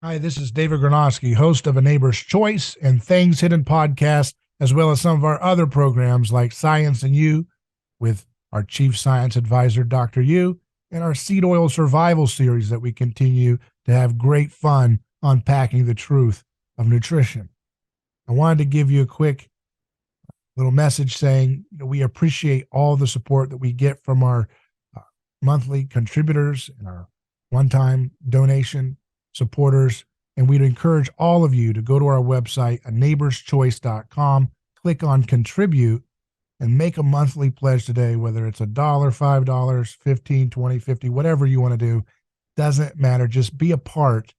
Hi, this is David Gronowski, host of A Neighbor's Choice and Things Hidden podcast, as well as some of our other programs like Science and You with our chief science advisor, Dr. Yu, and our seed oil survival series that we continue to have great fun unpacking the truth of nutrition. I wanted to give you a quick little message saying we appreciate all the support that we get from our uh, monthly contributors and our one-time donation supporters. And we'd encourage all of you to go to our website, a neighborschoice.com, click on contribute, and make a monthly pledge today, whether it's $1, $5, 15, 20, 50, whatever you want to do. Doesn't matter. Just be a part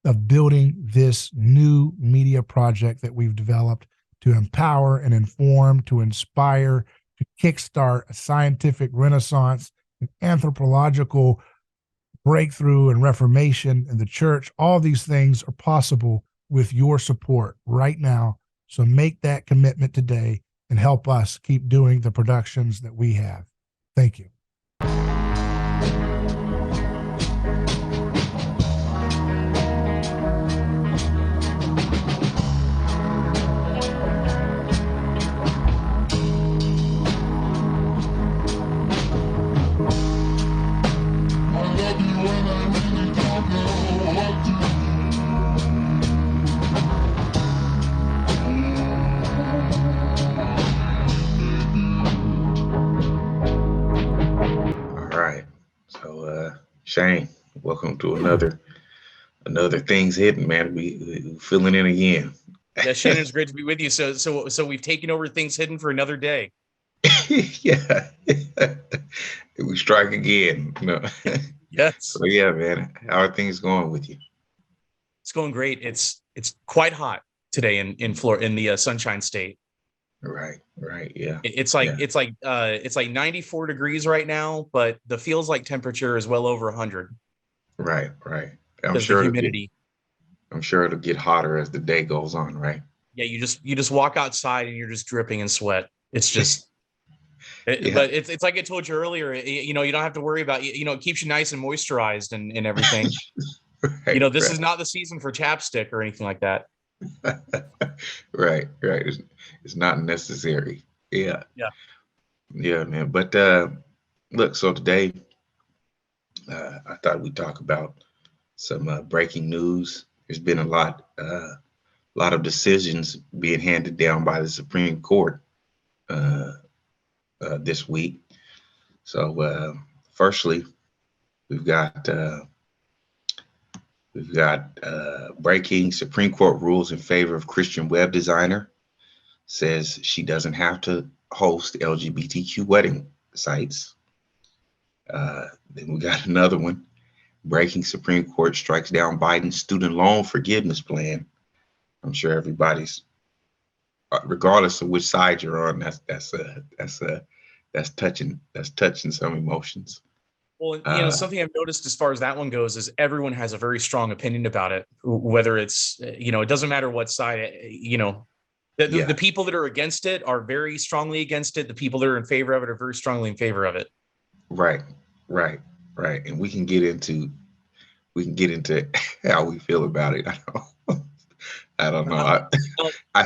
of building this new media project that we've developed to empower and inform, to inspire, to kickstart a scientific renaissance, an anthropological breakthrough and reformation in the church. All these things are possible with your support right now. So make that commitment today and help us keep doing the productions that we have. Thank you. Shane, welcome to another Things Hidden, man. We filling in again. Yeah, Shannon, it's great to be with you. So we've taken over Things Hidden for another day. Yeah. We strike again. No. Yes. So yeah, man. How are things going with you? It's going great. It's quite hot today in Florida, in the Sunshine State. Right, yeah. It's like 94 degrees right now, but the feels like temperature is well over 100. Right. I'm sure the humidity. I'm sure it'll get hotter as the day goes on, right? Yeah, you just walk outside and you're just dripping in sweat. It's just Yeah. But it's like I told you earlier, you don't have to worry about, it keeps you nice and moisturized and everything. Right, this is not the season for chapstick or anything like that. Right. It's not necessary. Yeah, man. But look, so today I thought we'd talk about some breaking news. There's been a lot of decisions being handed down by the Supreme Court this week. So firstly, we've got breaking Supreme Court rules in favor of Christian web designer. Says she doesn't have to host LGBTQ wedding sites. Then we got another one. Breaking Supreme Court strikes down Biden's student loan forgiveness plan. I'm sure everybody's, regardless of which side you're on, that's touching some emotions. Well, something I've noticed as far as that one goes is everyone has a very strong opinion about it, whether it's, it doesn't matter what side, the people that are against it are very strongly against it. The people that are in favor of it are very strongly in favor of it. Right. And we can get into how we feel about it. I don't know. I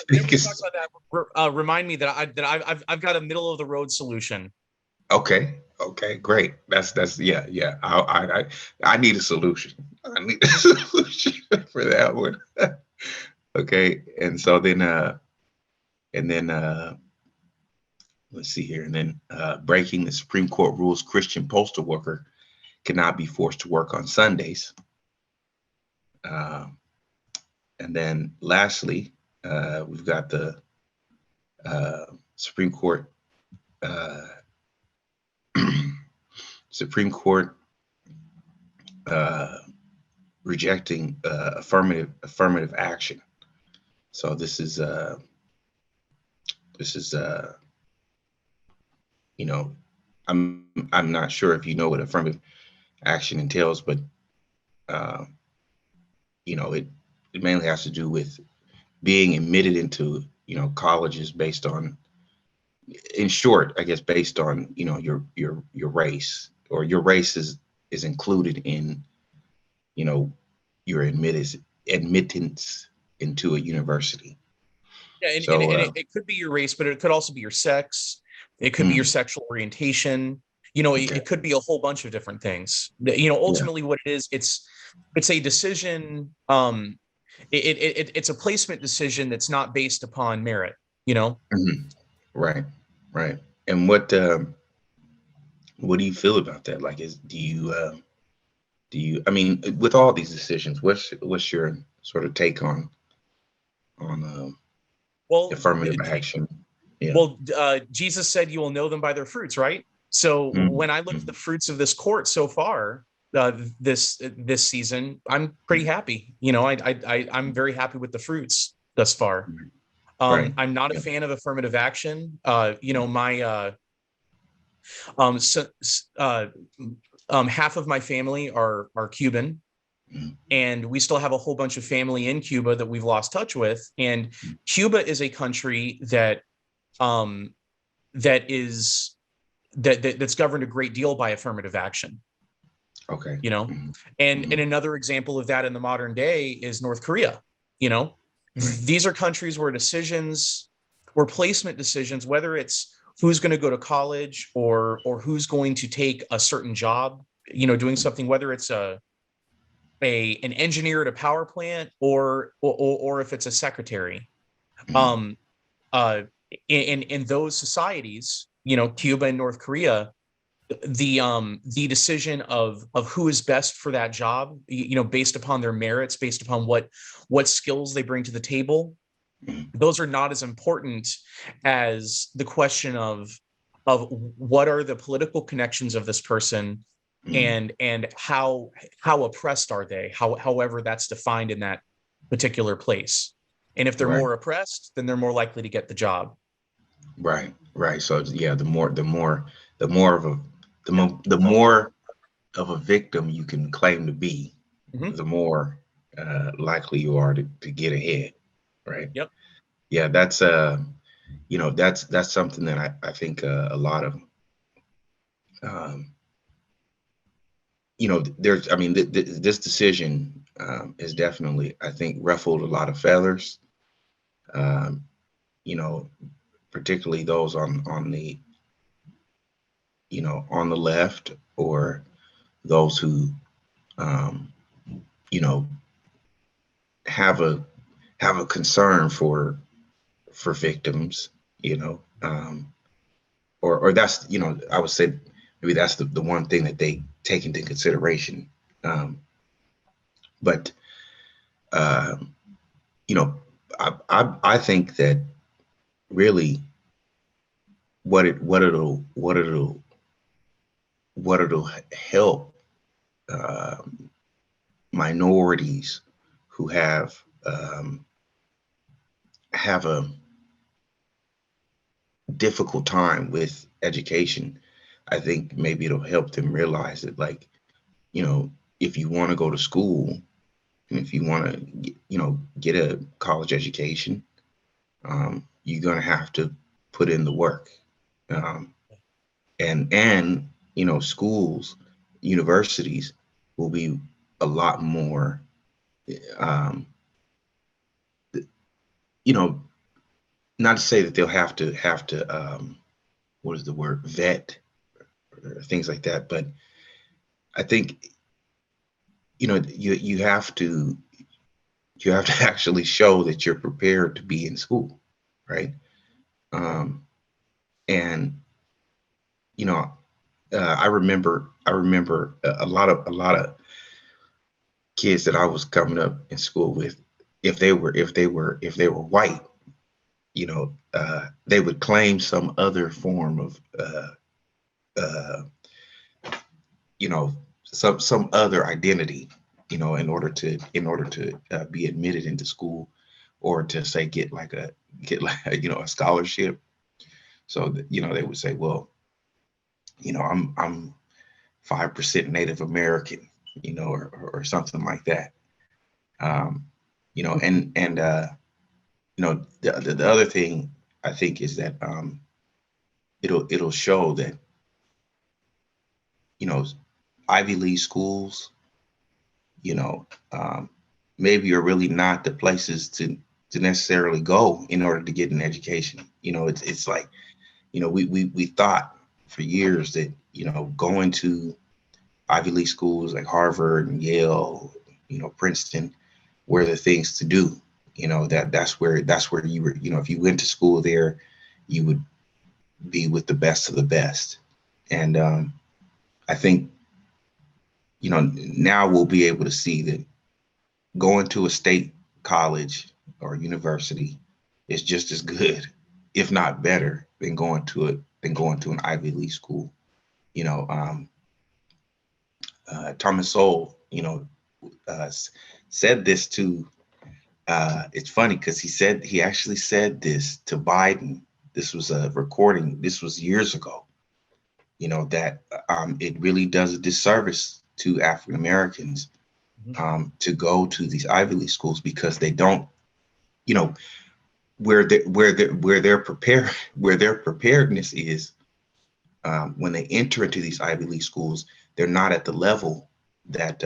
think it's talk about that. Remind me that I've got a middle of the road solution. Okay, great. That's yeah. I need a solution. I need a solution for that one. Okay, and so then let's see here, and then breaking the Supreme Court rules Christian postal worker cannot be forced to work on Sundays. And then lastly, we've got the Supreme Court rejecting affirmative action. So this is I'm not sure if you know what affirmative action entails, but it mainly has to do with being admitted into colleges based on, in short, I guess, based on your race, or your race is included in your admittance into a university. Yeah, and, So it could be your race, but it could also be your sex. It could be your sexual orientation. It could be a whole bunch of different things. Ultimately, what it is, it's a decision. It's a placement decision that's not based upon merit. Right. And what do you feel about that? Like, do you? I mean, with all these decisions, what's your sort of take on well affirmative action? Yeah. Well, Jesus said you will know them by their fruits, right? So when I look at the fruits of this court so far, this season, I'm pretty happy. I'm very happy with the fruits thus far. Right. I'm not a fan of affirmative action. My half of my family are Cuban, and we still have a whole bunch of family in Cuba that we've lost touch with. And Cuba is a country that's governed a great deal by affirmative action. Okay. And another example of that in the modern day is North Korea. These are countries where placement decisions, whether it's who's going to go to college or who's going to take a certain job, doing something, whether it's an engineer at a power plant or if it's a secretary. In those societies, Cuba and North Korea, the decision of who is best for that job, based upon their merits, based upon what skills they bring to the table, those are not as important as the question of what are the political connections of this person, and how oppressed are they, however that's defined in that particular place. And if they're more oppressed, then they're more likely to get the job. Right. So yeah, the more of a victim you can claim to be, the more likely you are to get ahead. Right. Yep. Yeah, that's that's something that I think a lot of there's, I mean, this decision has definitely, I think, ruffled a lot of feathers. Particularly those on the on the left, or those who have a concern for victims, or that's, I would say maybe that's the one thing that they take into consideration. But I think that really what it'll help minorities who have a difficult time with education. I think maybe it'll help them realize that, like, if you want to go to school and if you want to, get a college education, you're going to have to put in the work. And schools, universities will be a lot more, not to say that they'll have to what is the word, vet or things like that, but I think you have to actually show that you're prepared to be in school, right? And I remember a lot of kids that I was coming up in school with, if they were white, they would claim some other form of some other identity, in order to be admitted into school, or to say get like a scholarship. So that, they would say, well, I'm 5% Native American, or something like that. And the other thing I think is that it'll show that Ivy League schools, maybe are really not the places to necessarily go in order to get an education. It's like, we thought for years that, going to Ivy League schools like Harvard and Yale, Princeton, were the things to do. That's where you were, if you went to school there, you would be with the best of the best. And I think, now we'll be able to see that going to a state college or university is just as good, if not better, than going to an Ivy League school. Thomas Sowell, said this to. It's funny because he actually said this to Biden. This was a recording. This was years ago. That it really does a disservice to African Americans to go to these Ivy League schools, because they don't, where their preparedness is, when they enter into these Ivy League schools, they're not at the level that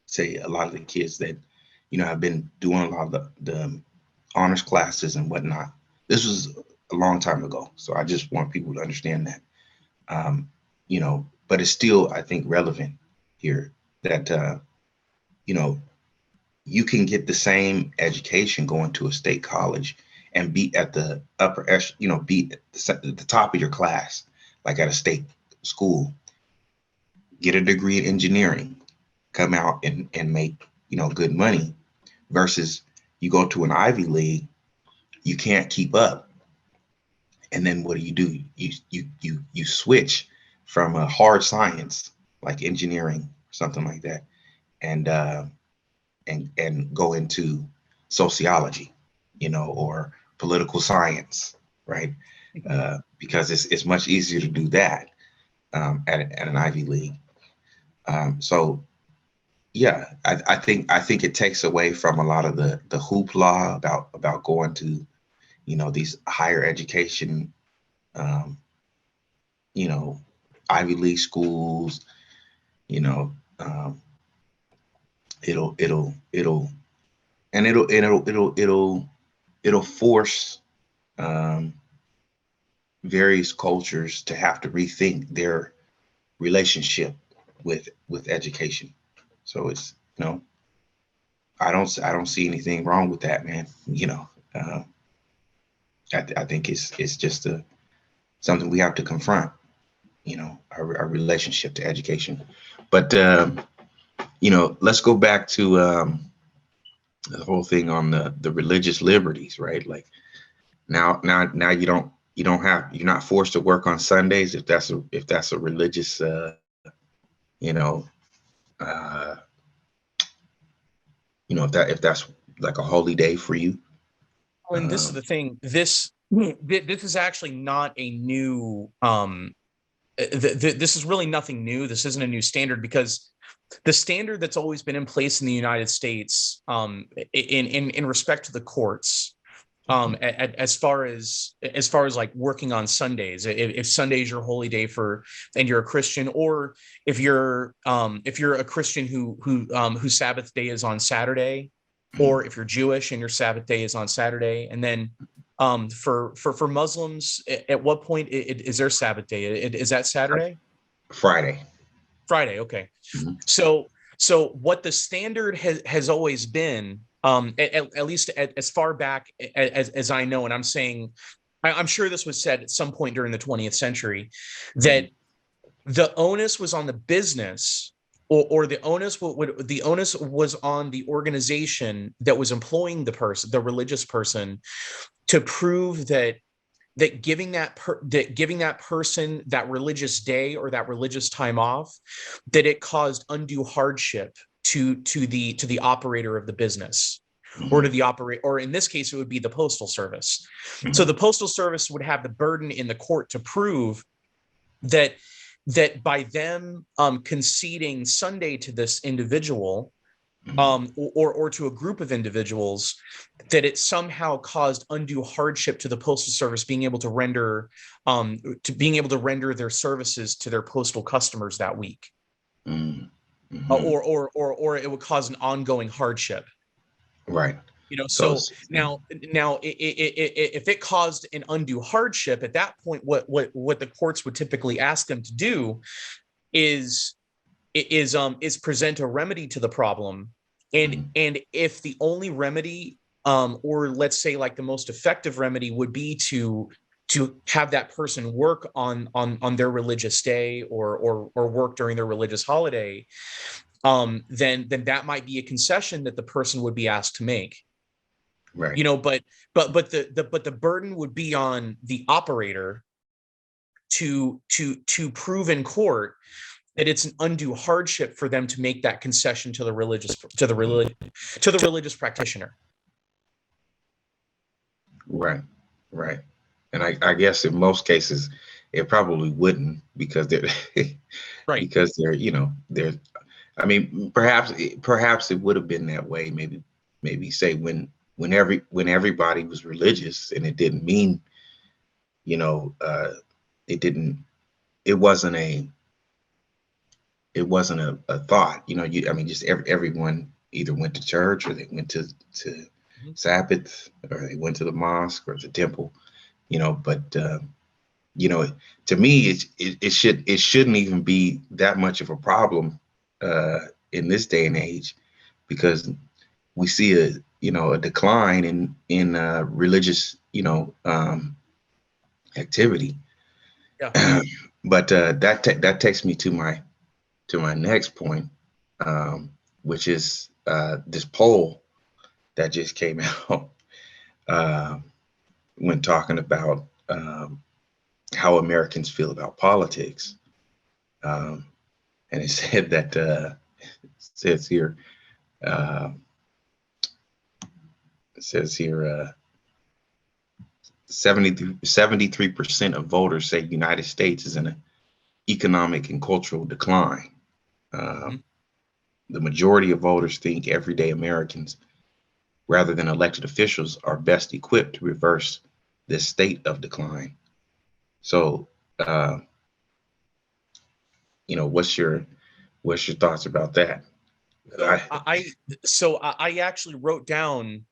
say a lot of the kids that have been doing a lot of the honors classes and whatnot. This was a long time ago, so I just want people to understand that. But it's still, I think, relevant here that you can get the same education going to a state college and be at the upper, be at the top of your class, like at a state school, get a degree in engineering, come out and make, good money, versus you go to an Ivy League, you can't keep up. And then what do? You switch from a hard science like engineering, something like that, and go into sociology, or political science, right? Because it's much easier to do that at an Ivy League. So yeah, I think it takes away from a lot of the hoopla about going to, these higher education, Ivy League schools. It'll force various cultures to have to rethink their relationship with education. So it's, I don't see anything wrong with that, man. I think it's just something we have to confront, our relationship to education. But let's go back to the whole thing on the religious liberties, right? Like now you're not forced to work on Sundays if that's a religious if that's like a holy day for you. And this is the thing. This is actually not a new. This is really nothing new. This isn't a new standard, because the standard that's always been in place in the United States, in respect to the courts, as far as like working on Sundays, if Sunday's your holy day and you're a Christian, or if you're a Christian whose Sabbath day is on Saturday, or if you're Jewish and your Sabbath day is on Saturday, and then for Muslims, at what point is their Sabbath day? Is that Saturday? Friday. Okay. Mm-hmm. So what the standard has always been, at least as far back as I know, and I'm saying, I'm sure this was said at some point during the 20th century, that the onus was on the business, or the onus was on the organization that was employing the religious person, to prove that giving that person that religious day or that religious time off, that it caused undue hardship to the operator of the business, or to the operator, or in this case, it would be the Postal Service. So the Postal Service would have the burden in the court to prove that by them conceding Sunday to this individual, or to a group of individuals, that it somehow caused undue hardship to the Postal Service being able to render their services to their postal customers that week. or it would cause an ongoing hardship. Right. So now if it caused an undue hardship, at that point, what the courts would typically ask them to do is present a remedy to the problem. And if the only remedy, or let's say like the most effective remedy, would be to have that person work on their religious day or work during their religious holiday, then that might be a concession that the person would be asked to make. Right. But the burden would be on the operator to prove in court that it's an undue hardship for them to make that concession to the religious practitioner. Right. And I guess in most cases it probably wouldn't, because they're right. Because they're I mean, perhaps it would have been that way. Maybe say when everybody was religious, and it didn't mean, it wasn't a thought, just everyone either went to church, or they went to Sabbath, or they went to the mosque or the temple, but to me, it shouldn't even be that much of a problem in this day and age, because we see a decline in religious activity. Yeah. But that takes me to my next point, which is this poll that just came out when talking about how Americans feel about politics, and it said that it says here 73% of voters say United States is in an economic and cultural decline. The majority of voters think everyday Americans, rather than elected officials, are best equipped to reverse this state of decline. So, what's your thoughts about that? I actually wrote down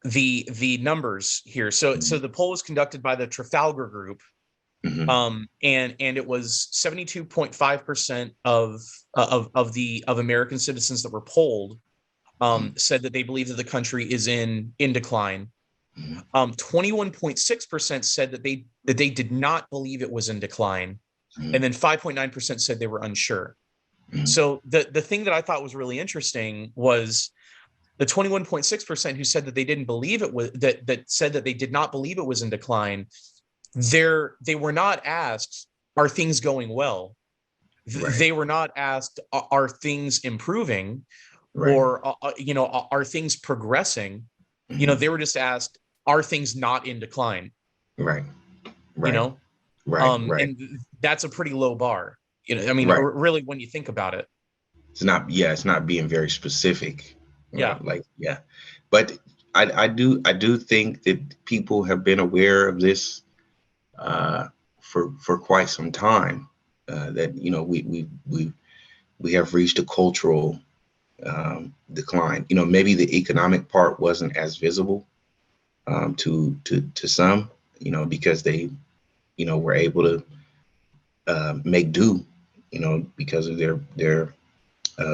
the numbers here. So the poll was conducted by the Trafalgar Group, and it was 72.5% of American citizens that were polled said that they believe that the country is in decline. 21.6% said that they did not believe it was in decline, and then 5.9% said they were unsure. So the thing that I thought was really interesting was the 21.6% who said that they didn't believe it was that said that they did not believe it was in decline. They were not asked, are things going well? Right. They were not asked, are things improving? Right. Or are things progressing? They were just asked, are things not in decline? Right. Right. And that's a pretty low bar. Really, when you think about it, it's not being very specific. Yeah. But I do think that people have been aware of this for quite some time, that we have reached a cultural decline. Maybe the economic part wasn't as visible to some, because they were able to make do, because of their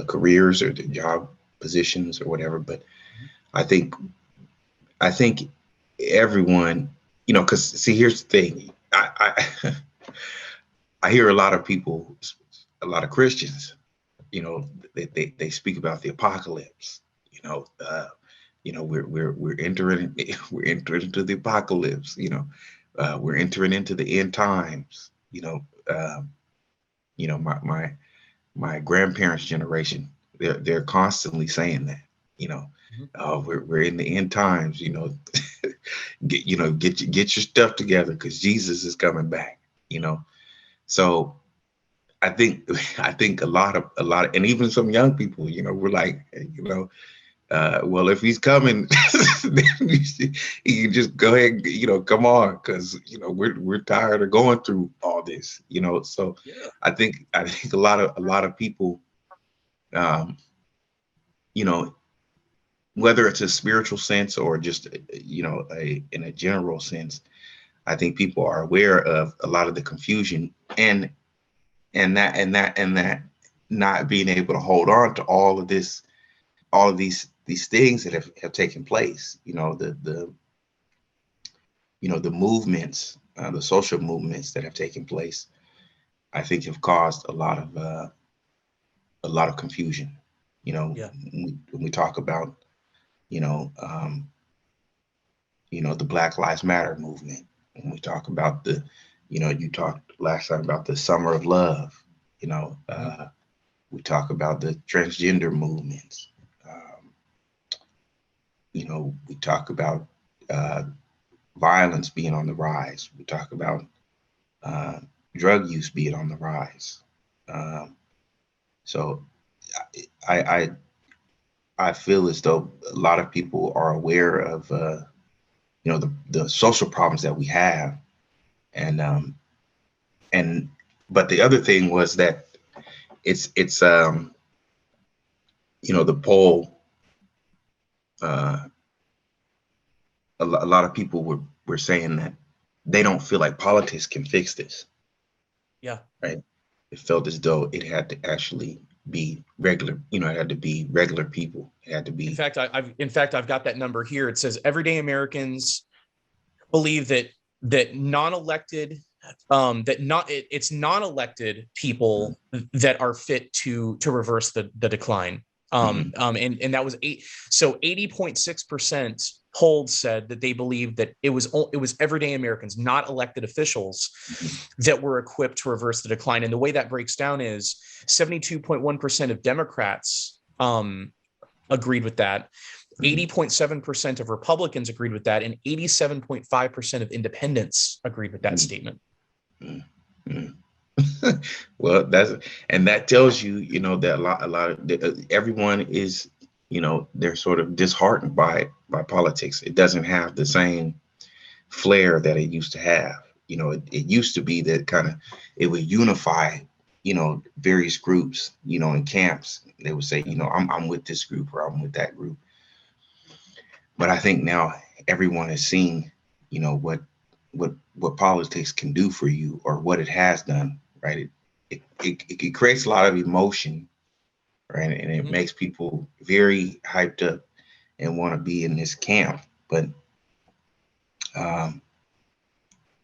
careers or their job positions or whatever. But I think everyone, because see, here's the thing. I hear a lot of people, a lot of Christians, they speak about the apocalypse. We're entering into the apocalypse. We're entering into the end times. My grandparents' generation, they're constantly saying that. We're in the end times. Get your stuff together, because Jesus is coming back. So I think a lot of, and even some young people, we're like, well, if he's coming, then you can just go ahead, come on, because we're tired of going through all this, So yeah. I think a lot of people um, you know, whether it's a spiritual sense or just, in a general sense, I think people are aware of a lot of the confusion and that not being able to hold on to all of this, all of these things that have taken place. The movements, the social movements that have taken place, I think have caused a lot of confusion. Yeah. When we talk about, you know, um, the Black Lives Matter movement, when we talk about you talked last time about the Summer of Love, we talk about the transgender movements. Um, we talk about uh, violence being on the rise. We talk about uh, drug use being on the rise. Um, so I, I I feel as though a lot of people are aware of the social problems that we have, and and but the other thing was that it's the poll. Uh, a lot of people were saying that they don't feel like politics can fix this. Yeah. Right. It felt as though it had to actually be regular. It had to be regular people. It had to be. I've got that number here. It says everyday Americans believe that non-elected it's non-elected people that are fit to reverse the decline. And that was 80.6% polled said that they believed that it was everyday Americans, not elected officials, that were equipped to reverse the decline. And the way that breaks down is 72.1% of Democrats agreed with that. 80.7% of Republicans agreed with that, and 87.5% of independents agreed with that statement. Well, that tells you, that a lot of everyone is, they're sort of disheartened by politics. It doesn't have the same flair that it used to have. It used to be that it would unify, various groups, in camps. They would say, I'm with this group or I'm with that group. But I think now everyone is seeing, what politics can do for you or what it has done, right? It creates a lot of emotion, right? And it makes people very hyped up and want to be in this camp. But,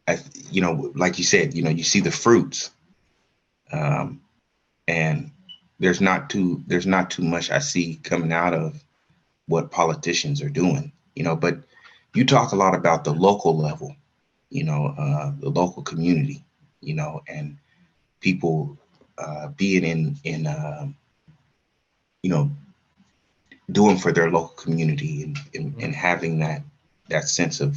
like you said, you see the fruits, and there's not too much I see coming out of what politicians are doing, but you talk a lot about the local level, the local community, and people being in doing for their local community and having that sense of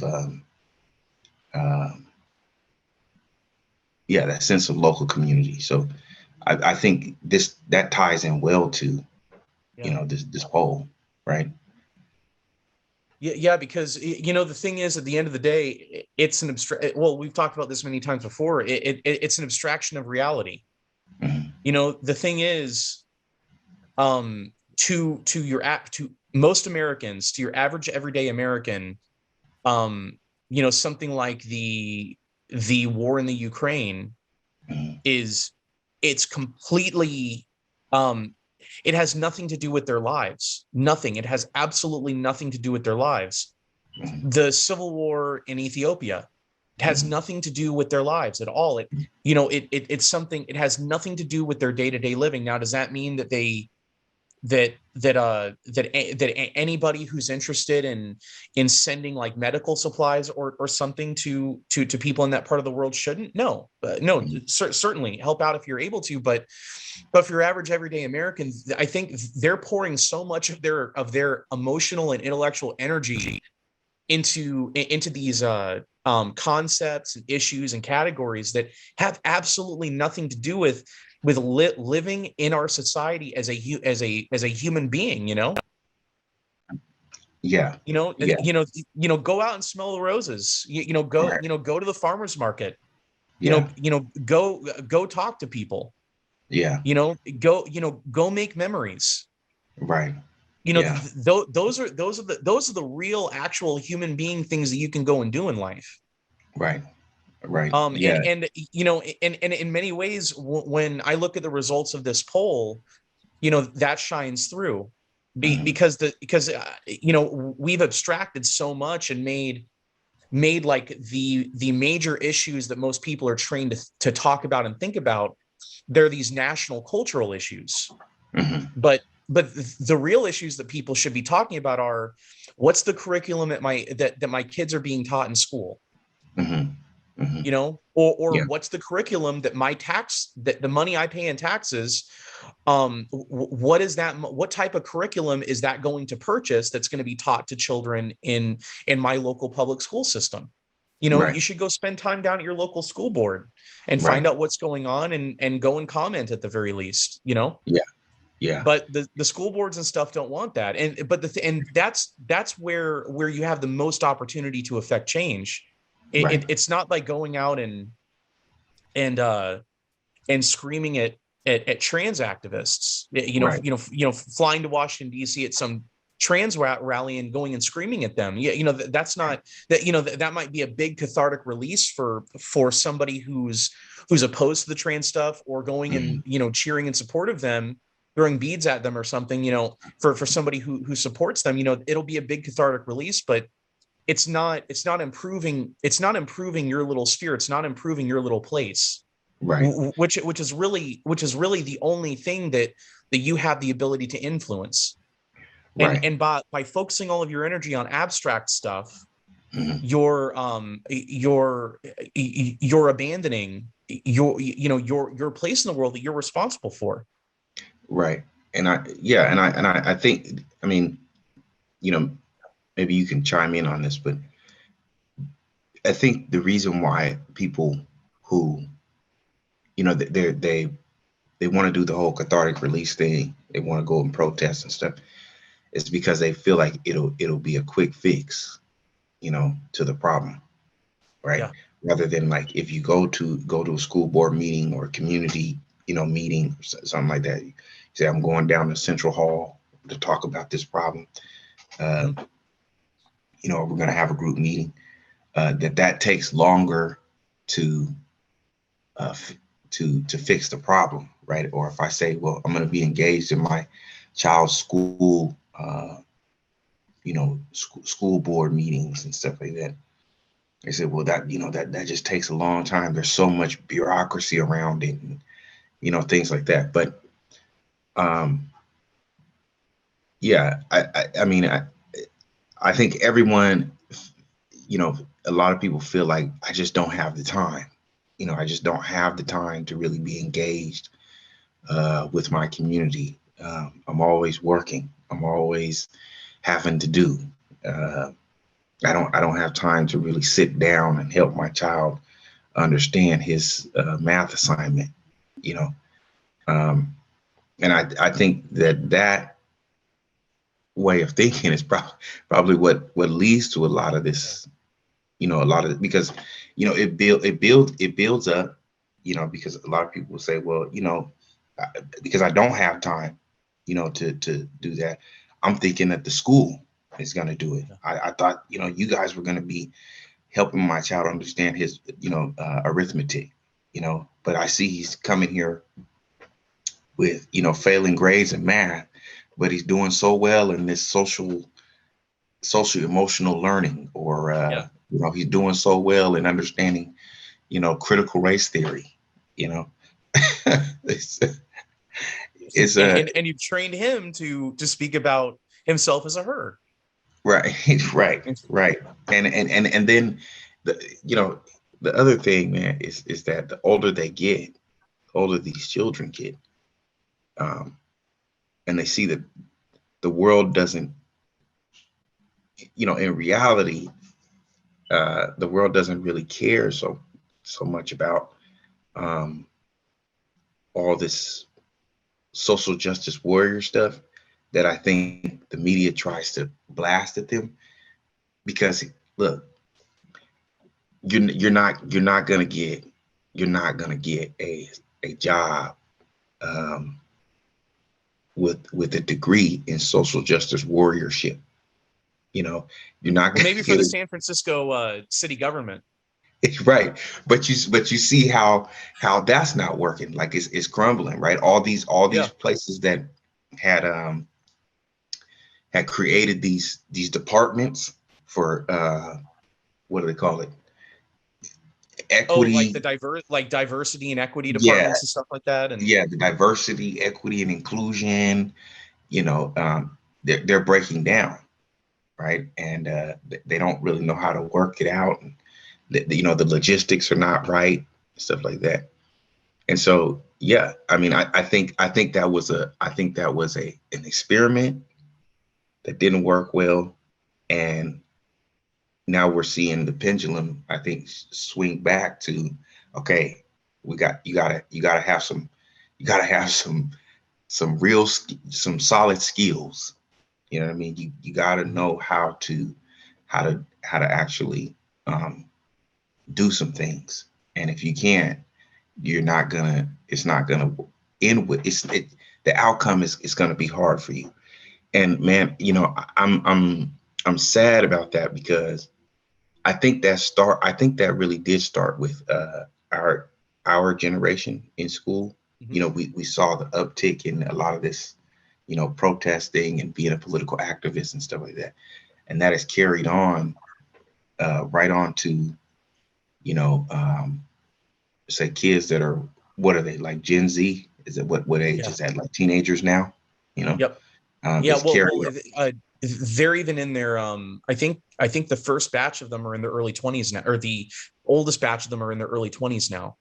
that sense of local community. So I think that ties in well to this poll, right? Yeah, because the thing is, at the end of the day, it's an well, we've talked about this many times before. It's an abstraction of reality. The thing is, to most Americans, to your average everyday American, something like the war in the Ukraine it's completely it has nothing to do with their lives. Nothing. It has absolutely nothing to do with their lives. The civil war in Ethiopia, it has nothing to do with their lives at all. It's something. It has nothing to do with their day-to-day living. Now, does that mean that that anybody who's interested in sending like medical supplies or something to people in that part of the world shouldn't? No, certainly help out if you're able to, but for your average everyday American, I think they're pouring so much of their emotional and intellectual energy into these concepts and issues and categories that have absolutely nothing to do with living in our society as a human being. Yeah. Go out and smell the roses. Go right. go to the farmer's market. Yeah. Go talk to people. Yeah. Go make memories. Right. Yeah. Those are the real actual human being things that you can go and do in life. Right. Right. Yeah. And in many ways, when I look at the results of this poll, that shines through because we've abstracted so much and made like the major issues that most people are trained to talk about and think about. They're these national cultural issues. But the real issues that people should be talking about are, what's the curriculum that my kids are being taught in school? Or Yeah. what's the curriculum that that the money I pay in taxes, what type of curriculum is that going to purchase that's going to be taught to children in my local public school system? Right. You should go spend time down at your local school board and Right. find out what's going on and go and comment at the very least. Yeah. Yeah. But the school boards and stuff don't want that. And that's where you have the most opportunity to affect change. It's not like going out and screaming at trans activists, flying to Washington D.C. at some trans rally and going and screaming at them. That's not that might be a big cathartic release for somebody who's opposed to the trans stuff, or going and cheering in support of them, throwing beads at them or something. For somebody who supports them, it'll be a big cathartic release, but it's not improving your little sphere. It's not improving your little place. Right. Which is really the only thing that you have the ability to influence. Right. And by focusing all of your energy on abstract stuff, you're abandoning your place in the world that you're responsible for. Right. And I think, I mean, maybe you can chime in on this, but I think the reason why people who, they want to do the whole cathartic release thing, they want to go and protest and stuff, is because they feel like it'll be a quick fix, to the problem, right? Yeah. Rather than, like, if you go to a school board meeting or a community, meeting or something like that, you say, I'm going down to Central Hall to talk about this problem. We're going to have a group meeting. That takes longer to fix the problem, right? Or if I say, well, I'm going to be engaged in my child's school, school board meetings and stuff like that. They said, well, that just takes a long time. There's so much bureaucracy around it, and, things like that. But, I mean, I think everyone, a lot of people feel like, I just don't have the time. I just don't have the time to really be engaged with my community. I'm always working. I'm always having to do. I don't have time to really sit down and help my child understand his math assignment. And I think that way of thinking is probably what leads to a lot of this. Because it builds up. Because a lot of people will say, well, because I don't have time, to do that. I'm thinking that the school is going to do it. I thought, you guys were going to be helping my child understand his, arithmetic, but I see he's coming here with, failing grades in math, but he's doing so well in this social emotional learning, or, he's doing so well in understanding, critical race theory, and you've trained him to speak about himself as a her. Right. And then the other thing, man, is that the older they get, the older these children get, and they see that the world doesn't, in reality, the world doesn't really care so much about all this social justice warrior stuff that I think the media tries to blast at them. Because, look, you're not gonna get a job um, with a degree in social justice warriorship. You know, you're not going maybe to for get the it. San Francisco city government. Right, but you see how that's not working. Like it's crumbling, right? All these Yeah. places that had created these departments for what do they call it? Oh, like Equity. like diversity and equity Yeah, departments and stuff like that. And yeah, the diversity, equity, and inclusion. You know, they're breaking down, right? And they don't really know how to work it out. And the logistics are not right, stuff like that. And so, yeah, I mean, I think that was an experiment that didn't work well, and now we're seeing the pendulum, I think, swing back to, okay, you gotta have some solid skills. You know what I mean? You gotta know how to actually do some things, and if you can't, you're not gonna it's not gonna end with the outcome is gonna be hard for you. And man, I'm sad about that, because I think that really did start with our generation in school. Mhm. We saw the uptick in a lot of this, protesting and being a political activist and stuff like that, and that is carried on right on to, you know um, say kids that are, what are they, like Gen Z? Is it what age Yeah. is that? Like teenagers now? You know, Yep. Yeah. it's carried. They're even in their I think the first batch of them are in their early 20s now, or the oldest batch of them are in their early 20s now,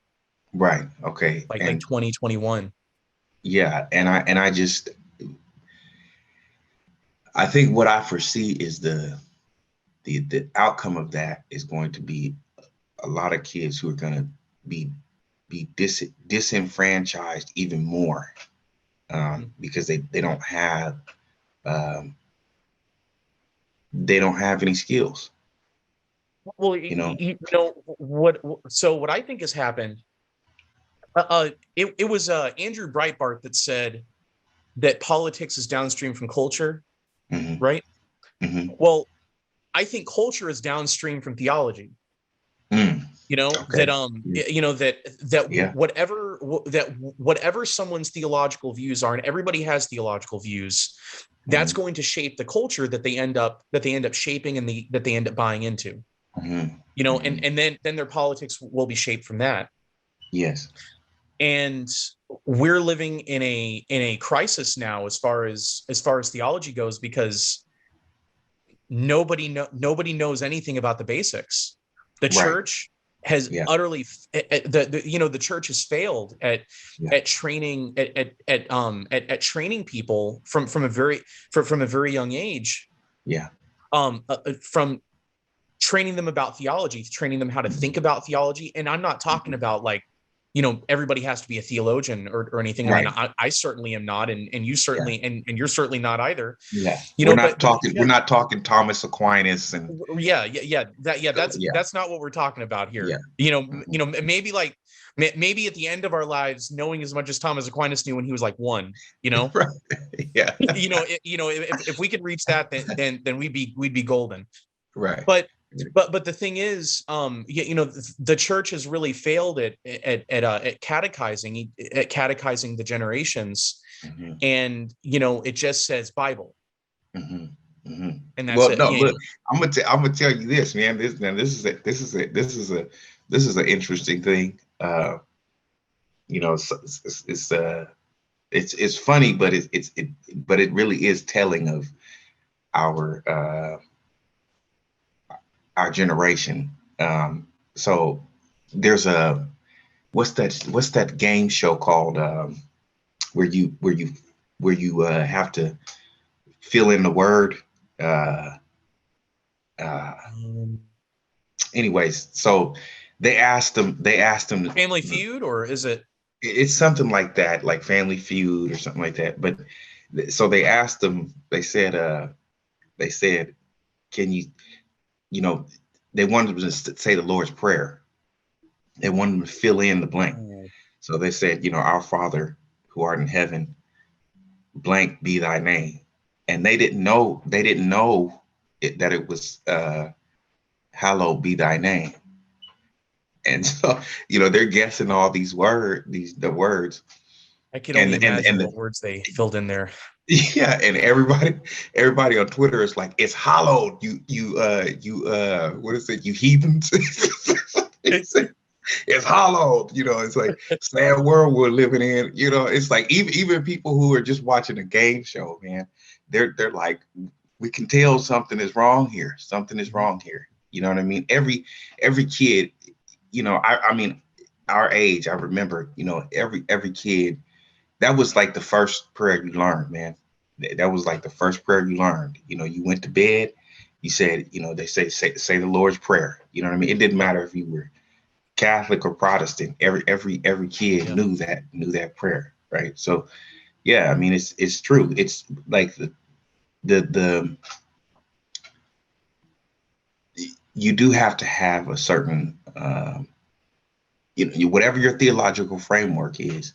Right. Okay. like And 2021. yeah, I think what I foresee is the outcome of that is going to be a lot of kids who are going to be disenfranchised even more, because um, they don't have any skills. Well, You know. what I think has happened. It was Andrew Breitbart that said that politics is downstream from culture, Hmm. right? Hmm. Well, I think culture is downstream from theology. Mm. That Okay. Yeah. whatever someone's theological views are, and everybody has theological views, that's Hmm. going to shape the culture that they end up shaping, and that they end up buying into. Hmm. And Hmm. then their politics will be shaped from that. Yes. And we're living in a crisis now, as far as theology goes, because nobody knows anything about the basics. The Right. church has Yeah. utterly the church has failed at Yeah. at training at training people from a very young age, Yeah. from training them about theology, training them how to think about theology. And I'm not talking Mhm. about, like, everybody has to be a theologian or anything. I mean, Right. I certainly am not, and you Yeah. certainly, and you're certainly not either. Yeah. You We're know, not but talking. We're not talking Thomas Aquinas and. yeah, that's Yeah. that's not what we're talking about Yeah. here. Mhm. Maybe, like, maybe at the end of our lives, knowing as much as Thomas Aquinas knew when he was like one. You know, Right. Yeah. if we could reach that, then we'd be golden. Right. But the thing is, the church has really failed at catechizing the generations, Hmm. and it just says Bible, Hmm. Hmm. and that's Well, it. no. Look, I'm gonna tell you this, man. This is an interesting thing. It's funny, but but it really is telling of our uh, our generation. So there's a what's that game show called, where you have to fill in the word. Uh, uh, Um, Anyways, so they asked them. Family Feud, or is it? It's something like that, like Family Feud or something like that. But so they asked them. They said, can you know, they wanted them to say the Lord's Prayer. They wanted them to fill in the blank. Oh, So they said, Our Father who art in heaven, blank be thy name. And they didn't know that it was hallowed be thy name. And so, they're guessing all these words. I can only imagine what words they filled in there. Yeah, and everybody on Twitter is like, it's hallowed. You what is it? You heathens. It's hallowed. It's like sad world we're living in. It's like even people who are just watching a game show, man, they're like, we can tell something is wrong here. Something is wrong here. You know what I mean? Every kid, I mean, our age, I remember, every kid, that was like the first prayer you learned, man. That was like the first prayer you learned. You went to bed, you said, they say the Lord's Prayer. You know what I mean? It didn't matter if you were Catholic or Protestant. Every kid knew that prayer, right? So, yeah, I mean, it's true. It's like the you do have to have a certain whatever your theological framework is,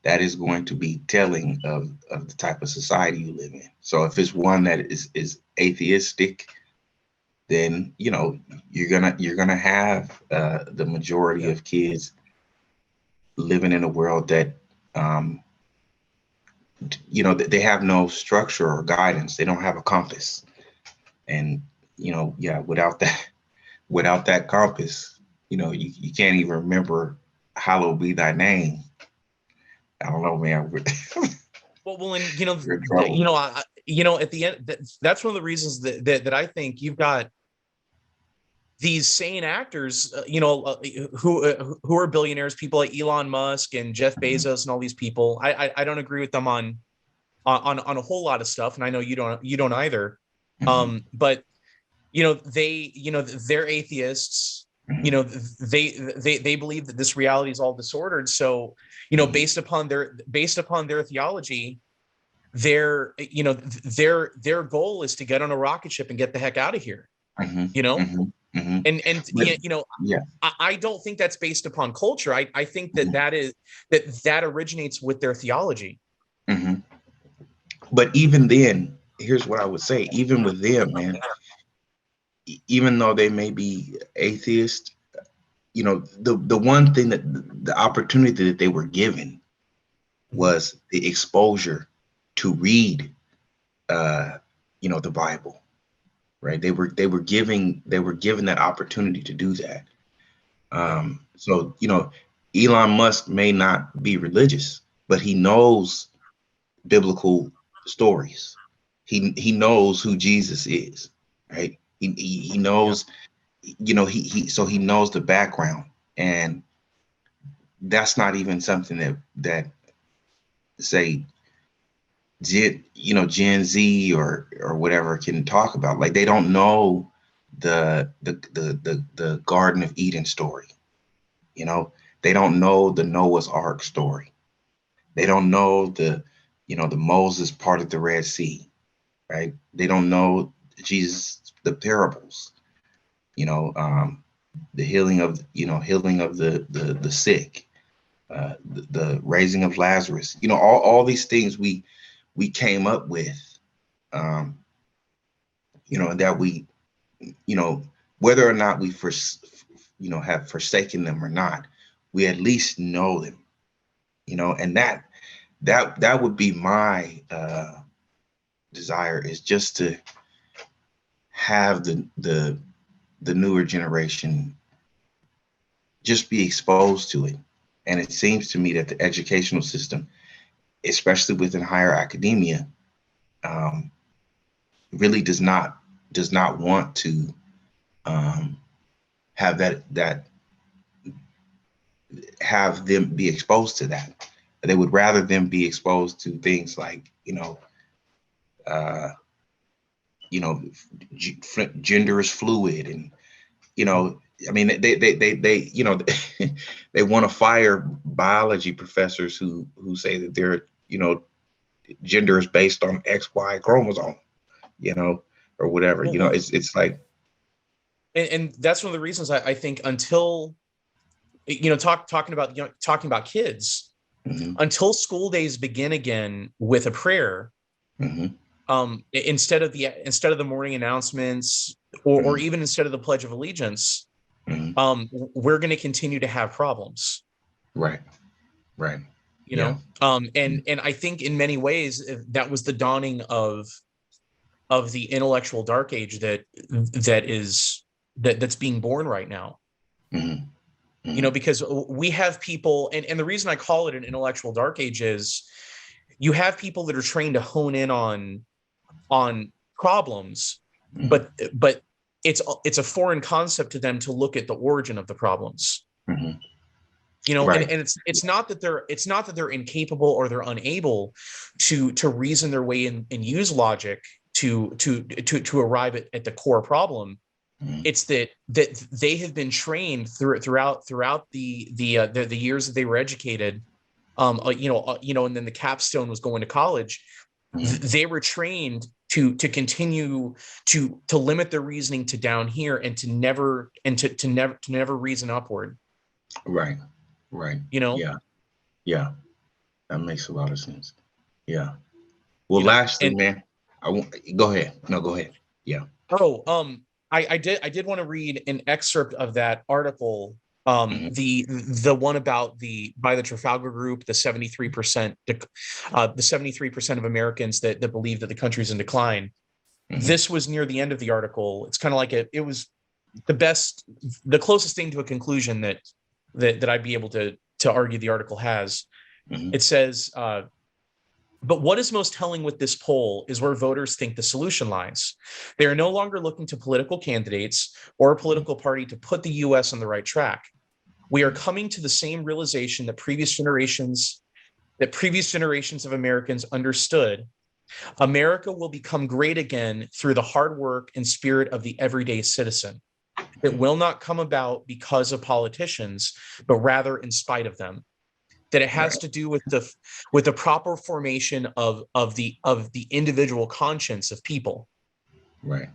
that is going to be telling of the type of society you live in. So if it's one that is atheistic, then you're gonna have the majority of kids living in a world that they have no structure or guidance. They don't have a compass, and without that compass, you can't even remember hallowed be thy name. I don't know, man. Well, and at the end, that's one of the reasons that I think you've got these sane actors, who are billionaires, people like Elon Musk and Jeff Bezos and all these people. I don't agree with them on a whole lot of stuff, and I know you don't either. But they're atheists. They believe that this reality is all disordered. So, based upon their theology, their goal is to get on a rocket ship and get the heck out of here. And I don't think that's based upon culture. I think that originates with their theology. But even then, here's what I would say. Even with them, man, even though they may be atheist, the one thing that the opportunity that they were given was the exposure to read, the Bible, right? They were given that opportunity to do that. So, Elon Musk may not be religious, but he knows biblical stories. He knows who Jesus is, right? He knows, so he knows the background, and that's not even something that say Gen Z or whatever can talk about. Like, they don't know the Garden of Eden story. They don't know the Noah's Ark story. They don't know the Moses parted the Red Sea, right? They don't know the parables, the healing of the sick, the raising of Lazarus, all these things we came up with, and that we, whether or not we have forsaken them or not, we at least know them, and that would be my desire, is just to have the newer generation just be exposed to it. And it seems to me that the educational system, especially within higher academia, really does not want to have have them be exposed to that. They would rather them be exposed to things like, gender is fluid, and I mean, they they want to fire biology professors who say that their gender is based on XY chromosome, or whatever. It's like, and that's one of the reasons I think, until talking about kids, until school days begin again with a prayer. Instead of the morning announcements, or even instead of the Pledge of Allegiance, we're going to continue to have problems. Right. You know, and I think in many ways that was the dawning of the intellectual dark age that's being born right now. You know, because we have people, and the reason I call it an intellectual dark age is you have people that are trained to hone in on problems, but it's a foreign concept to them to look at the origin of the problems. You know, and it's not that they're incapable or they're unable to reason their way and use logic to arrive at the core problem. It's that they have been trained throughout the years that they were educated, and then the capstone was going to college. They were trained to continue to limit their reasoning to down here and to never reason upward. Right. You know. Yeah. That makes a lot of sense. Yeah. Well, lastly, man, go ahead. No, go ahead. Yeah. I did want to read an excerpt of that article, the one about by the Trafalgar Group, the 73% of Americans that believe that the country's in decline. This was near the end of the article. It's kind of like it was the closest thing to a conclusion that I'd be able to argue the article has. It says, but what is most telling with this poll is where voters think the solution lies. They are no longer looking to political candidates or a political party to put the U.S. on the right track. We are coming to the same realization that previous generations of Americans understood. America will become great again through the hard work and spirit of the everyday citizen. It will not come about because of politicians, but rather in spite of them. That it has to do with the proper formation of the individual conscience of people. Right.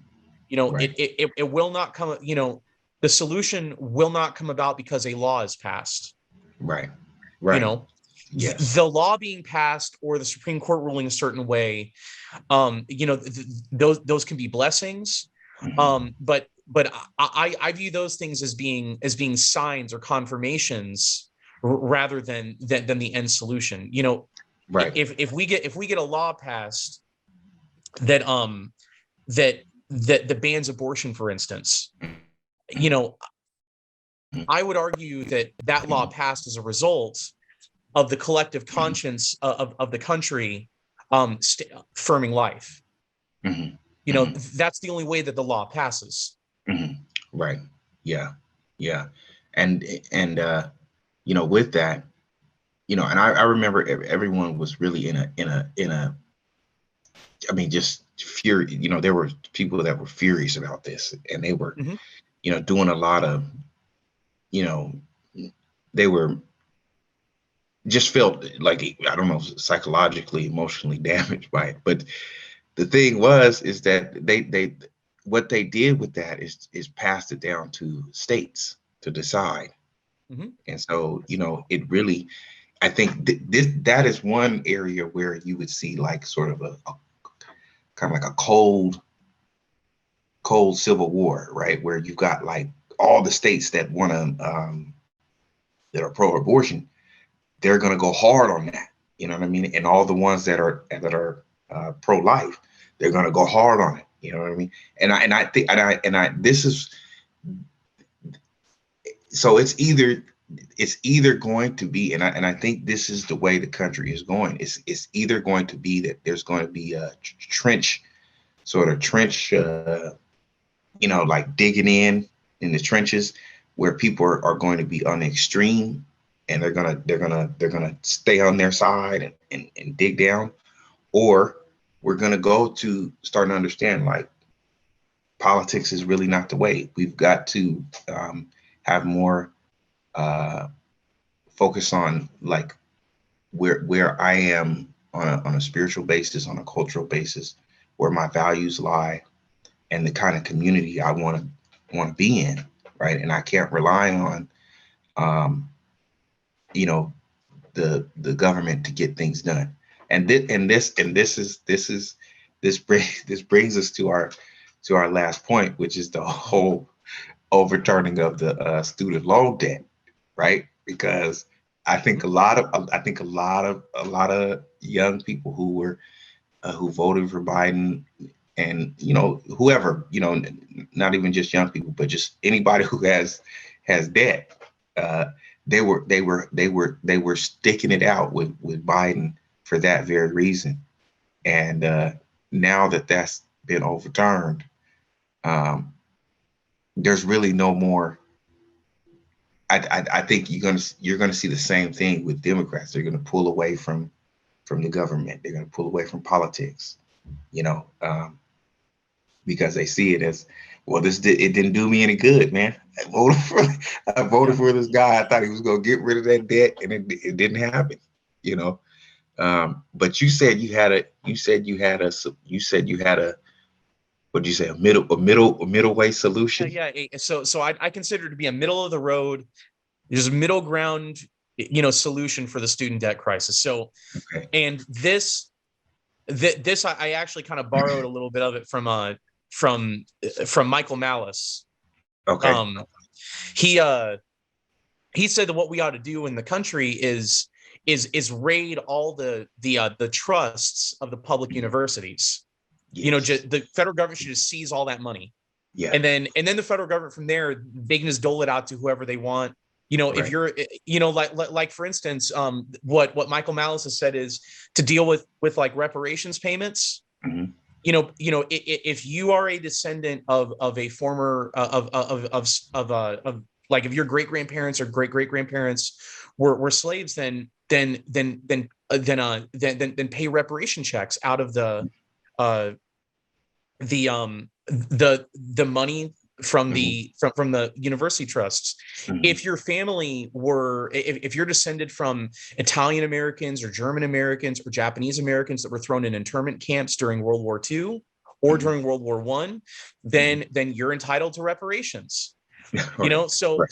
You know, it will not come. You know, the solution will not come about because a law is passed. Right. You know, the law being passed or the Supreme Court ruling a certain way. You know, those can be blessings. But I view those things as being signs or confirmations rather than the end solution. You know, if we get a law passed that bans abortion, for instance, you know, I would argue that law passed as a result of the collective conscience of the country affirming life. You know, that's the only way that the law passes. Right. Yeah. And you know, with that, you know, and I remember everyone was really in a I mean, just fury. You know, there were people that were furious about this, and they were, you know, doing a lot of, you know, they were just felt like, I don't know, psychologically, emotionally damaged by it. But the thing is that they what they did with that is passed it down to states to decide. And so, you know, it really, I think that is one area where you would see like sort of a kind of like a cold civil war, right? Where you've got like all the states that want to, that are pro-abortion, they're going to go hard on that. You know what I mean? And all the ones that are pro-life, they're going to go hard on it. You know what I mean? And I think this is, so it's either going to be, and I think this is the way the country is going. It's either going to be that there's going to be a trench, you know, like digging in the trenches where people are going to be on the extreme, and they're gonna stay on their side and dig down, or we're gonna go to starting to understand like politics is really not the way. We've got to have more focus on like where I am on a spiritual basis, on a cultural basis, where my values lie, and the kind of community I want to be in, right? And I can't rely on, you know, the government to get things done. And this brings us to our last point, which is the whole overturning of the student loan debt, right? Because I think a lot of young people who voted for Biden, and whoever, not even just young people, but just anybody who has debt, they were sticking it out with Biden for that very reason. And now that that's been overturned, there's really no more. I think you're gonna see the same thing with Democrats. They're gonna pull away from the government. They're gonna pull away from politics, because they see it as, well, it didn't do me any good, man. I voted for this guy. I thought he was gonna get rid of that debt, and it didn't happen, But you said you had a what'd you say, a middle way solution? Yeah. So I consider it to be a middle of the road. There's a middle ground, solution for the student debt crisis. So, okay. And this I actually kind of borrowed a little bit of it from Michael Malice. Okay. He said that what we ought to do in the country is raid all the trusts of the public universities. Yes. The federal government should just seize all that money. Yeah. And then the federal government from there, they can just dole it out to whoever they want. Right. If you're, like for instance, what Michael Malice has said is to deal with like reparations payments. Mm-hmm. If you are a descendant of a former like if your great grandparents or great great grandparents were slaves, then pay reparation checks out of the money from the from the university trusts. Mm-hmm. If your family if you're descended from Italian Americans or German Americans or Japanese Americans that were thrown in internment camps during World War II or during World War I, then you're entitled to reparations. Right. So right.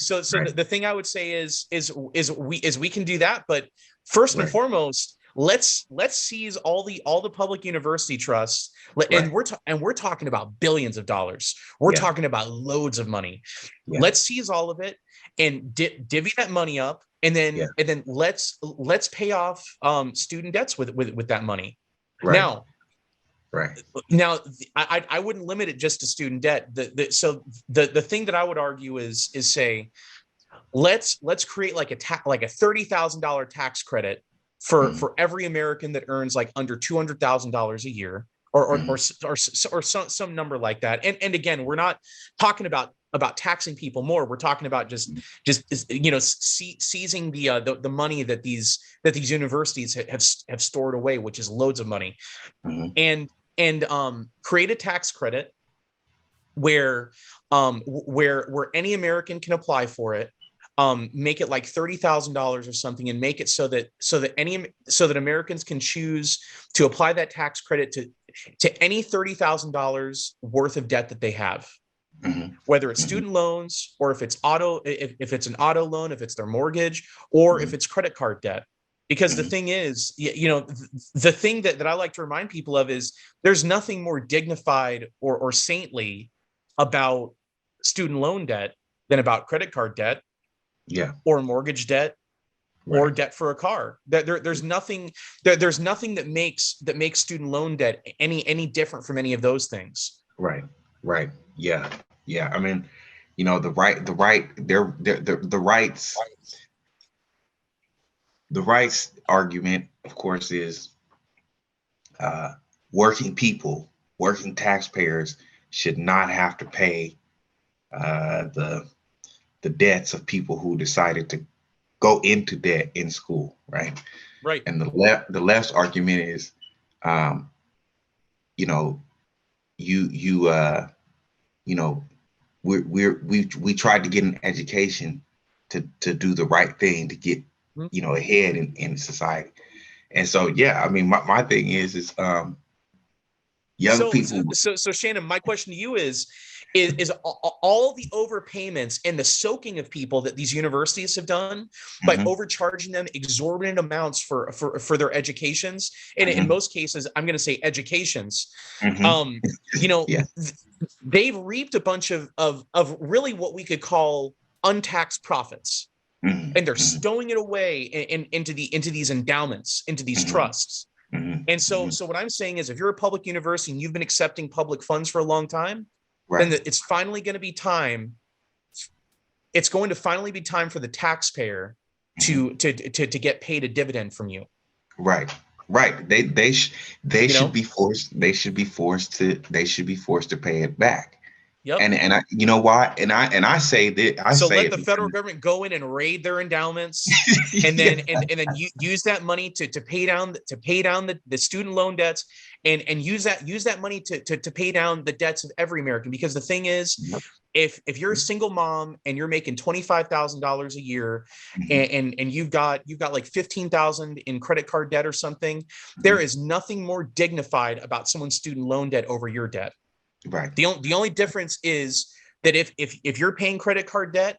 The thing I would say is we can do that, but first and foremost, let's seize all the public university trusts, and we're talking about billions of dollars. We're talking about loads of money. Yeah. Let's seize all of it and divvy that money up, and then let's pay off student debts with that money. Right. Now, I wouldn't limit it just to student debt. The thing that I would argue is say, let's create like a $30,000 tax credit for every American that earns like under $200,000 a year, or some number like that. And again, we're not talking about taxing people more. We're talking about just seizing the money that these universities have stored away, which is loads of money, and create a tax credit where any American can apply for it. Make it like $30,000 or something, and make it so that Americans can choose to apply that tax credit to any $30,000 worth of debt that they have, whether it's student loans, or if it's an auto loan, if it's their mortgage, or if it's credit card debt. Because the thing is, the thing that I like to remind people of is there's nothing more dignified or saintly about student loan debt than about credit card debt. Yeah. Or mortgage debt, or debt for a car. There's nothing that makes student loan debt any different from any of those things. Right. Yeah. I mean, the rights argument, of course, is working taxpayers should not have to pay the debts of people who decided to go into debt in school, right? Right. And the left's argument is, we tried to get an education to do the right thing, to get ahead in society. And so, I mean, my thing is young people. So Shannon, my question to you is is all the overpayments and the soaking of people that these universities have done by overcharging them exorbitant amounts for their educations. And in most cases, I'm going to say educations. They've reaped a bunch of really what we could call untaxed profits. And they're stowing it away into these endowments, into these trusts. And so what I'm saying is, if you're a public university and you've been accepting public funds for a long time, then it's finally going to be time. It's going to finally be time for the taxpayer to get paid a dividend from you. Right. They should be forced to pay it back. Yep. And I, you know why? And I say that let the federal government go in and raid their endowments, and then and then use that money to pay down the student loan debts, and use that money to pay down the debts of every American. Because the thing is, if you're a single mom and you're making $25,000 a year, and you've got like $15,000 in credit card debt or something, there is nothing more dignified about someone's student loan debt over your debt. Right. The only difference is that if you're paying credit card debt,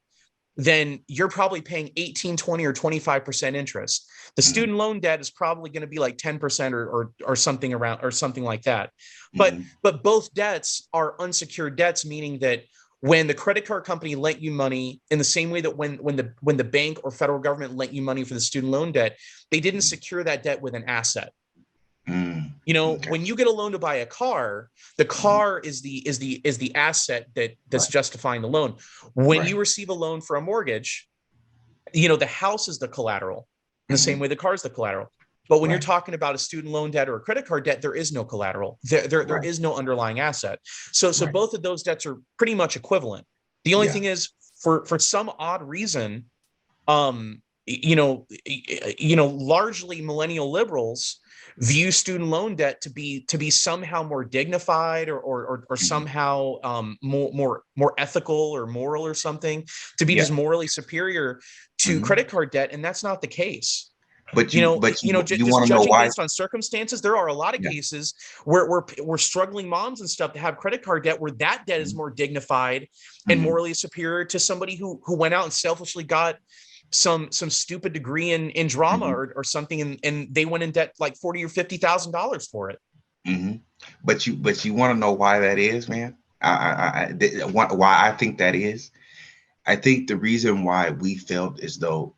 then you're probably paying 18, 20, or 25% interest. The student loan debt is probably going to be like 10% or something around, or something like that. But both debts are unsecured debts, meaning that when the credit card company lent you money, in the same way that when the bank or federal government lent you money for the student loan debt, they didn't secure that debt with an asset. When you get a loan to buy a car, the car is the asset that's justifying the loan. When you receive a loan for a mortgage, the house is the collateral in the same way the car is the collateral. But when you're talking about a student loan debt or a credit card debt, there is no collateral. There is no underlying asset. So both of those debts are pretty much equivalent. The only thing is, for some odd reason, largely millennial liberals view student loan debt to be somehow more dignified or somehow more ethical or moral or something, to be just morally superior to credit card debt, and that's not the case. But you want to know judging why? Based on circumstances, there are a lot of cases where struggling moms and stuff that have credit card debt, where that debt is more dignified and morally superior to somebody who went out and selfishly got some stupid degree in drama or something, and they went in debt like $40,000 or $50,000 for it. But you want to know why that is, man? Why I think that is. I think the reason why we felt as though,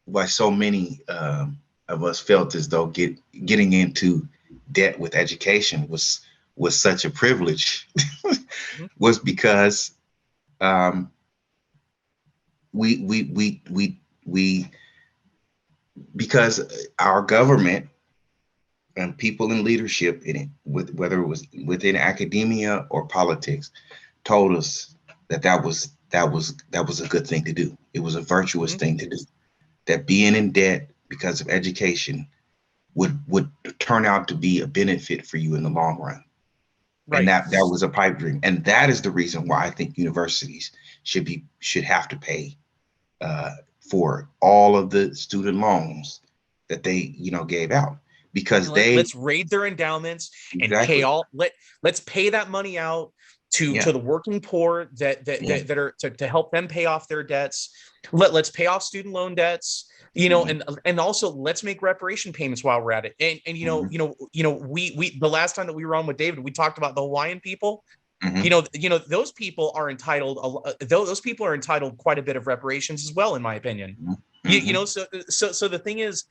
why so many of us felt as though getting into debt with education was such a privilege was because because our government and people in leadership in it, whether it was within academia or politics, told us that was a good thing to do. It was a virtuous thing to do. That being in debt because of education would turn out to be a benefit for you in the long run. Right. And that was a pipe dream. And that is the reason why I think universities should have to pay for all of the student loans that they gave out, because let's raid their endowments and pay let's pay that money out to the working poor that are to help them pay off their debts. Let's pay off student loan debts, and also let's make reparation payments while we're at it. And we the last time that we were on with David, we talked about the Hawaiian people. Those people are entitled. Those people are entitled quite a bit of reparations as well, in my opinion. So the thing is,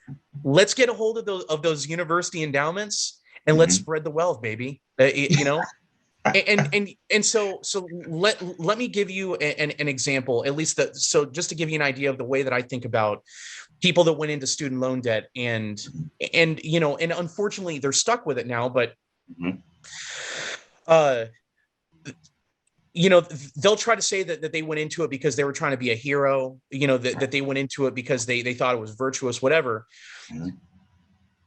let's get a hold of those university endowments and let's spread the wealth, baby. And so let me give you an example, at least just to give you an idea of the way that I think about people that went into student loan debt, and unfortunately they're stuck with it now, but they'll try to say that they went into it because they were trying to be a hero, that they went into it because they thought it was virtuous, whatever.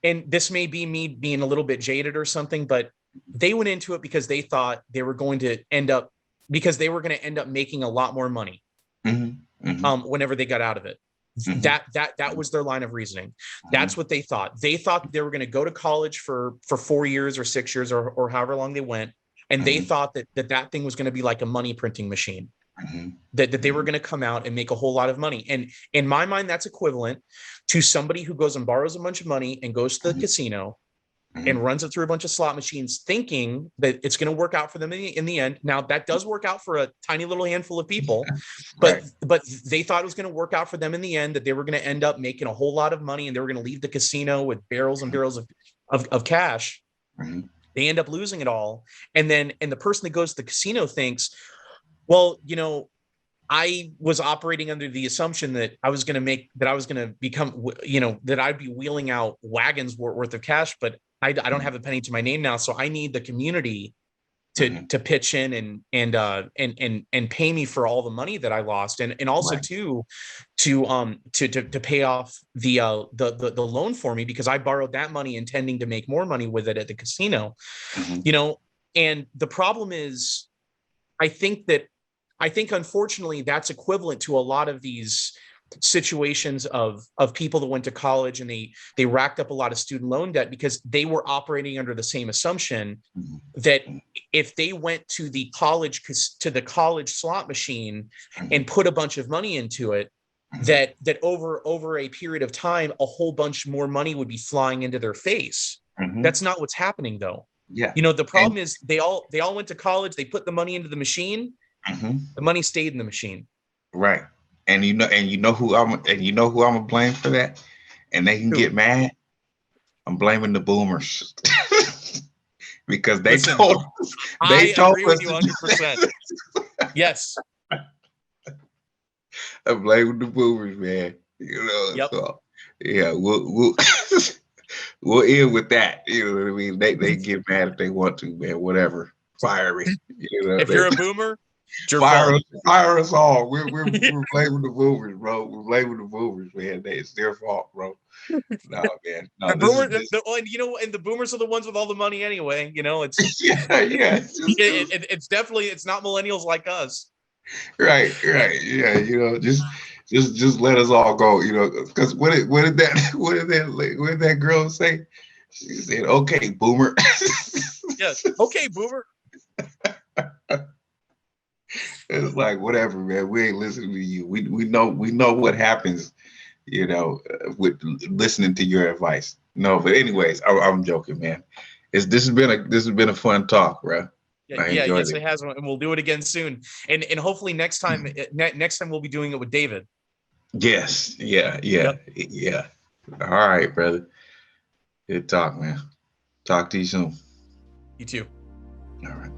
And this may be me being a little bit jaded or something, but they went into it because they thought they were going to end up making a lot more money whenever they got out of it. That was their line of reasoning. That's what they thought. They thought they were going to go to college for 4 years or 6 years or however long they went. and they thought that thing was going to be like a money printing machine. That they were going to come out and make a whole lot of money. And in my mind, that's equivalent to somebody who goes and borrows a bunch of money and goes to the casino and runs it through a bunch of slot machines, thinking that it's going to work out for them in the end. Now, that does work out for a tiny little handful of people, but they thought it was going to work out for them in the end, that they were going to end up making a whole lot of money, and they were going to leave the casino with barrels and barrels of cash. They end up losing it all. And the person that goes to the casino thinks, well, I was operating under the assumption that I was going to become, that I'd be wheeling out wagons worth of cash, but I don't have a penny to my name now. So I need the community to pitch in and pay me for all the money that I lost. And also to pay off the loan for me, because I borrowed that money intending to make more money with it at the casino, and the problem is, I think unfortunately that's equivalent to a lot of these situations of people that went to college and they racked up a lot of student loan debt because they were operating under the same assumption that if they went to the college slot machine and put a bunch of money into it, that over a period of time, a whole bunch more money would be flying into their face. That's not what's happening, though. The problem is they all went to college, they put the money into the machine. The money stayed in the machine. Right. And you know who I'm gonna blame for that? And they can get mad. I'm blaming the boomers. Because they told us. I agree with you 100%. Yes. I'm blaming the boomers, man. So yeah, we'll we'll end with that. You know what I mean? They get mad if they want to, man. Whatever. Fire me. If you're a boomer, fire us all. We're blaming the boomers, bro. We're blaming the boomers, man. It's their fault, bro. No, man. No, and the boomers are the ones with all the money anyway. It's it's definitely, it's not millennials like us. Right. Yeah. Just let us all go. Because what did that girl say? She said, "Okay, boomer." Yes. Okay, boomer. It's like, whatever, man. We ain't listening to you. We know what happens, with listening to your advice. No, but anyways, I'm joking, man. This has been a fun talk, bro. Yes, it has, and we'll do it again soon. And hopefully next time we'll be doing it with David. Yes. Yeah. All right, brother. Good talk, man. Talk to you soon. You too. All right.